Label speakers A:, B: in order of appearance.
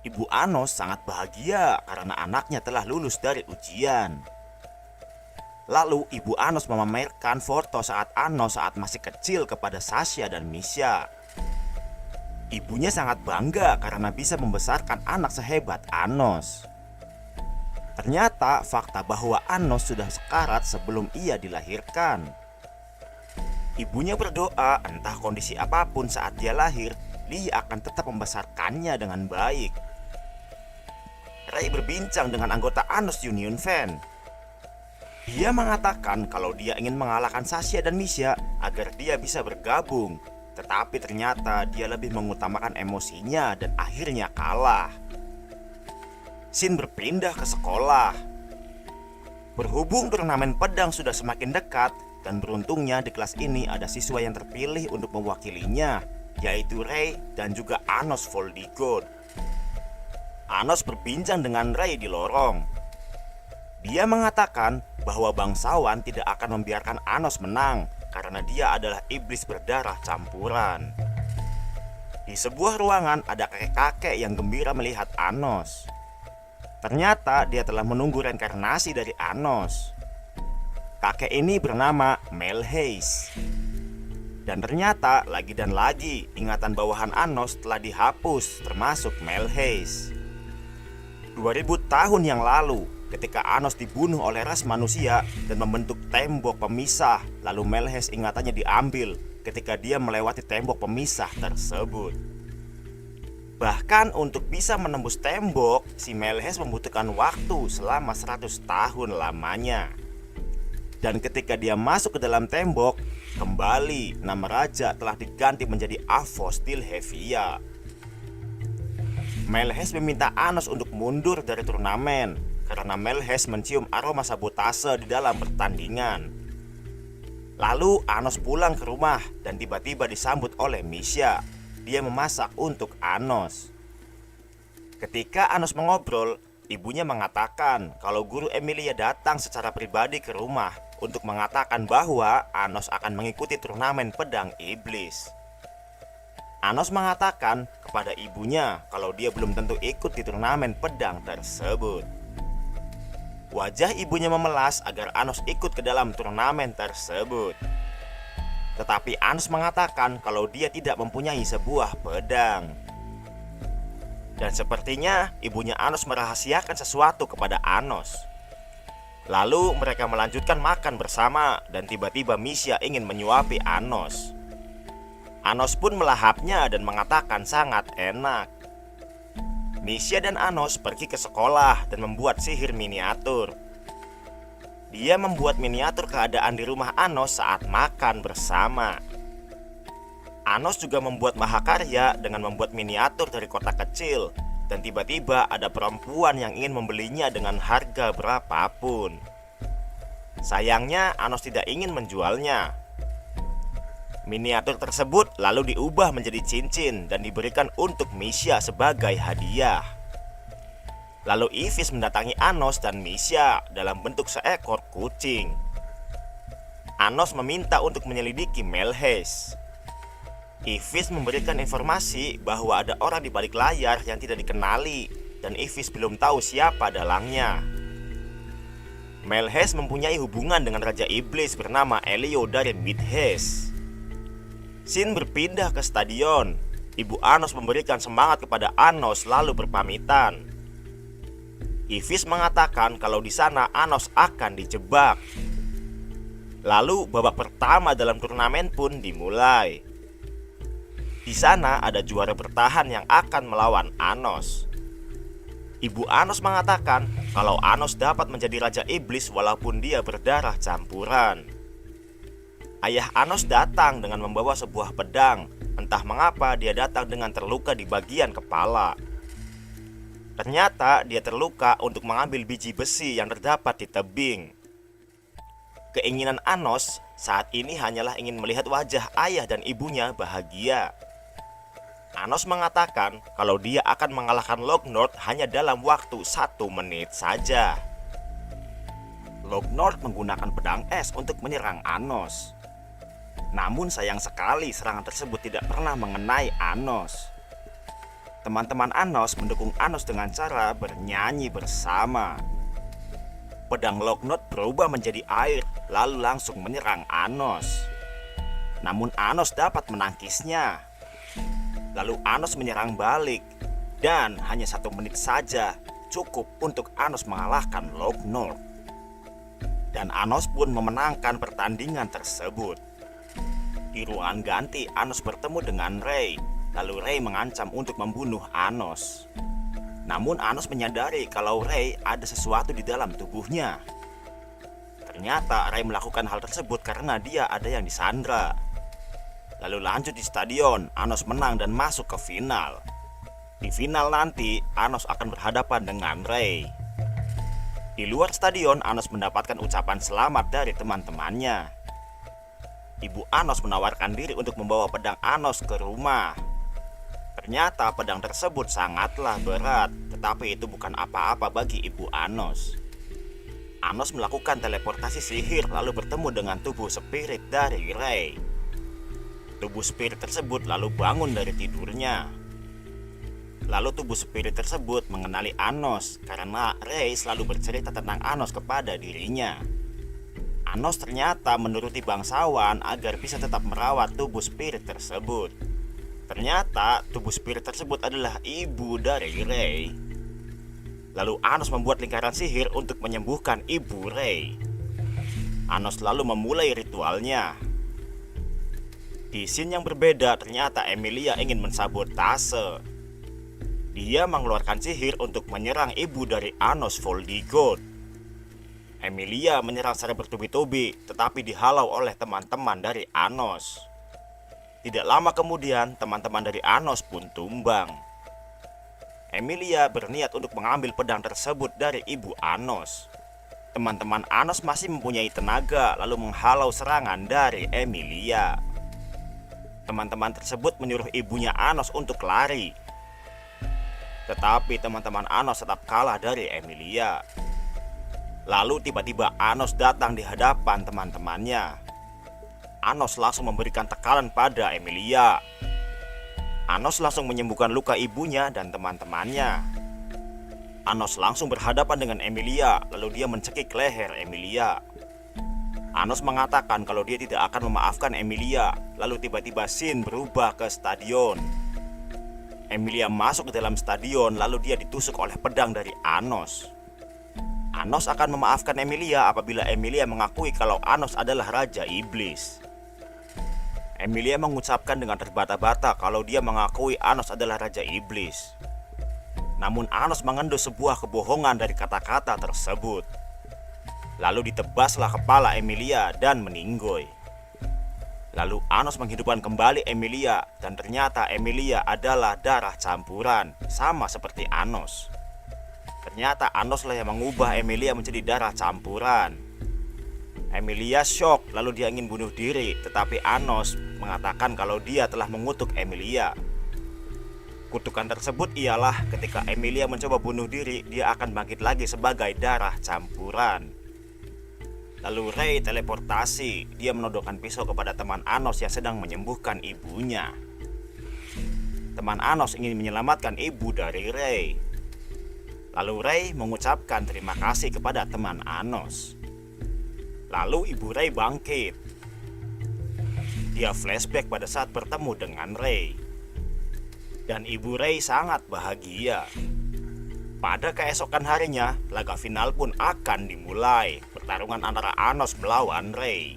A: Ibu Anos sangat bahagia karena anaknya telah lulus dari ujian. Lalu Ibu Anos memamerkan foto Anos saat masih kecil kepada Sasha dan Misha. Ibunya sangat bangga karena bisa membesarkan anak sehebat Anos. Ternyata fakta bahwa Anos sudah sekarat sebelum ia dilahirkan. Ibunya berdoa entah kondisi apapun saat dia lahir, dia akan tetap membesarkannya dengan baik. Ray berbincang dengan anggota Anos Union Fan. Dia mengatakan kalau dia ingin mengalahkan Sasha dan Misha agar dia bisa bergabung. Tetapi ternyata dia lebih mengutamakan emosinya dan akhirnya kalah. Shin berpindah ke sekolah. Berhubung turnamen pedang sudah semakin dekat, dan beruntungnya di kelas ini ada siswa yang terpilih untuk mewakilinya, yaitu Ray dan juga Anos Voldigoad. Anos berbincang dengan Ray di lorong. Dia mengatakan bahwa bangsawan tidak akan membiarkan Anos menang karena dia adalah iblis berdarah campuran. Di sebuah ruangan ada kakek-kakek yang gembira melihat Anos. Ternyata dia telah menunggu reinkarnasi dari Anos. Kakek ini bernama Melheis. Dan ternyata lagi dan lagi ingatan bawahan Anos telah dihapus, termasuk Melheis. 2000 tahun yang lalu, ketika Anos dibunuh oleh ras manusia dan membentuk tembok pemisah, lalu Melheis ingatannya diambil ketika dia melewati tembok pemisah tersebut. Bahkan untuk bisa menembus tembok, si Melheis membutuhkan waktu selama 100 tahun lamanya. Dan ketika dia masuk ke dalam tembok, kembali nama raja telah diganti menjadi Avostil Hevia. Melheis meminta Anos untuk mundur dari turnamen karena Melheis mencium aroma sabotase di dalam pertandingan. Lalu Anos pulang ke rumah dan tiba-tiba disambut oleh Misha. Dia memasak untuk Anos. Ketika Anos mengobrol, ibunya mengatakan kalau guru Emilia datang secara pribadi ke rumah untuk mengatakan bahwa Anos akan mengikuti turnamen pedang iblis. Anos mengatakan kepada ibunya kalau dia belum tentu ikut di turnamen pedang tersebut. Wajah ibunya memelas agar Anos ikut ke dalam turnamen tersebut. Tetapi Anos mengatakan kalau dia tidak mempunyai sebuah pedang. Dan sepertinya ibunya Anos merahasiakan sesuatu kepada Anos. Lalu mereka melanjutkan makan bersama dan tiba-tiba Misha ingin menyuapi Anos. Anos pun melahapnya dan mengatakan sangat enak. Misha dan Anos pergi ke sekolah dan membuat sihir miniatur. Dia membuat miniatur keadaan di rumah Anos saat makan bersama. Anos juga membuat mahakarya dengan membuat miniatur dari kota kecil. Dan tiba-tiba ada perempuan yang ingin membelinya dengan harga berapapun. Sayangnya Anos tidak ingin menjualnya. Miniatur tersebut lalu diubah menjadi cincin dan diberikan untuk Misha sebagai hadiah. Lalu Ivis mendatangi Anos dan Misha dalam bentuk seekor kucing. Anos meminta untuk menyelidiki Melheis. Ivis memberikan informasi bahwa ada orang di balik layar yang tidak dikenali dan Ivis belum tahu siapa dalangnya. Melheis mempunyai hubungan dengan Raja Iblis bernama Elio dari Midheis. Shin berpindah ke stadion. Ibu Anos memberikan semangat kepada Anos lalu berpamitan. Ivis mengatakan kalau di sana Anos akan dijebak. Lalu babak pertama dalam turnamen pun dimulai. Di sana ada juara bertahan yang akan melawan Anos. Ibu Anos mengatakan kalau Anos dapat menjadi Raja Iblis walaupun dia berdarah campuran. Ayah Anos datang dengan membawa sebuah pedang. Entah mengapa dia datang dengan terluka di bagian kepala. Ternyata dia terluka untuk mengambil biji besi yang terdapat di tebing. Keinginan Anos saat ini hanyalah ingin melihat wajah ayah dan ibunya bahagia. Anos mengatakan kalau dia akan mengalahkan Lognord hanya dalam waktu 1 menit saja. Lognord menggunakan pedang es untuk menyerang Anos. Namun sayang sekali serangan tersebut tidak pernah mengenai Anos. teman-teman Anos mendukung Anos dengan cara bernyanyi bersama. Pedang Locknot berubah menjadi air lalu langsung menyerang Anos. Namun Anos dapat menangkisnya. Lalu Anos menyerang balik, dan hanya 1 menit saja cukup untuk Anos mengalahkan Locknot. Dan Anos pun memenangkan pertandingan tersebut. Di ruangan ganti, Anos bertemu dengan Ray. Lalu Ray mengancam untuk membunuh Anos. Namun Anos menyadari kalau Ray ada sesuatu di dalam tubuhnya. Ternyata Ray melakukan hal tersebut karena dia ada yang disandra. Lalu lanjut di stadion, Anos menang dan masuk ke final. Di final nanti, Anos akan berhadapan dengan Ray. Di luar stadion, Anos mendapatkan ucapan selamat dari teman-temannya. Ibu Anos menawarkan diri untuk membawa pedang Anos ke rumah. Ternyata pedang tersebut sangatlah berat, tetapi itu bukan apa-apa bagi ibu Anos. Anos melakukan teleportasi sihir lalu bertemu dengan tubuh spirit dari Ray. Tubuh spirit tersebut lalu bangun dari tidurnya. Lalu tubuh spirit tersebut mengenali Anos karena Ray selalu bercerita tentang Anos kepada dirinya. Anos ternyata menuruti bangsawan agar bisa tetap merawat tubuh spirit tersebut. Ternyata tubuh spirit tersebut adalah ibu dari Ray. Lalu Anos membuat lingkaran sihir untuk menyembuhkan ibu Ray. Anos lalu memulai ritualnya. Di scene yang berbeda, ternyata Emilia ingin mensabotase. Dia mengeluarkan sihir untuk menyerang ibu dari Anos, Voldigoth. Emilia menyerang secara bertubi-tubi, tetapi dihalau oleh teman-teman dari Anos. Tidak lama kemudian, teman-teman dari Anos pun tumbang. Emilia berniat untuk mengambil pedang tersebut dari ibu Anos. Teman-teman Anos masih mempunyai tenaga, lalu menghalau serangan dari Emilia. Teman-teman tersebut menyuruh ibunya Anos untuk lari. Tetapi teman-teman Anos tetap kalah dari Emilia. Lalu tiba-tiba Anos datang di hadapan teman-temannya. Anos langsung memberikan tekanan pada Emilia. Anos langsung menyembuhkan luka ibunya dan teman-temannya. Anos langsung berhadapan dengan Emilia, lalu dia mencekik leher Emilia. Anos mengatakan kalau dia tidak akan memaafkan Emilia, lalu tiba-tiba scene berubah ke stadion. Emilia masuk ke dalam stadion, lalu dia ditusuk oleh pedang dari Anos. Anos akan memaafkan Emilia apabila Emilia mengakui kalau Anos adalah Raja Iblis. Emilia mengucapkan dengan terbata-bata kalau dia mengakui Anos adalah Raja Iblis. Namun Anos mengendus sebuah kebohongan dari kata-kata tersebut. Lalu ditebaslah kepala Emilia dan meninggoy. Lalu Anos menghidupkan kembali Emilia, dan ternyata Emilia adalah darah campuran, sama seperti Anos. Ternyata Anoslah yang mengubah Emilia menjadi darah campuran. Emilia shock, lalu dia ingin bunuh diri, tetapi Anos mengatakan kalau dia telah mengutuk Emilia. Kutukan tersebut ialah ketika Emilia mencoba bunuh diri, dia akan bangkit lagi sebagai darah campuran. Lalu Ray teleportasi, dia menodongkan pisau kepada teman Anos yang sedang menyembuhkan ibunya. Teman Anos ingin menyelamatkan ibu dari Ray. Lalu Ray mengucapkan terima kasih kepada teman Anos. Lalu ibu Ray bangkit. Dia flashback pada saat bertemu dengan Ray. Dan ibu Ray sangat bahagia. Pada keesokan harinya, laga final pun akan dimulai. Pertarungan antara Anos melawan Ray.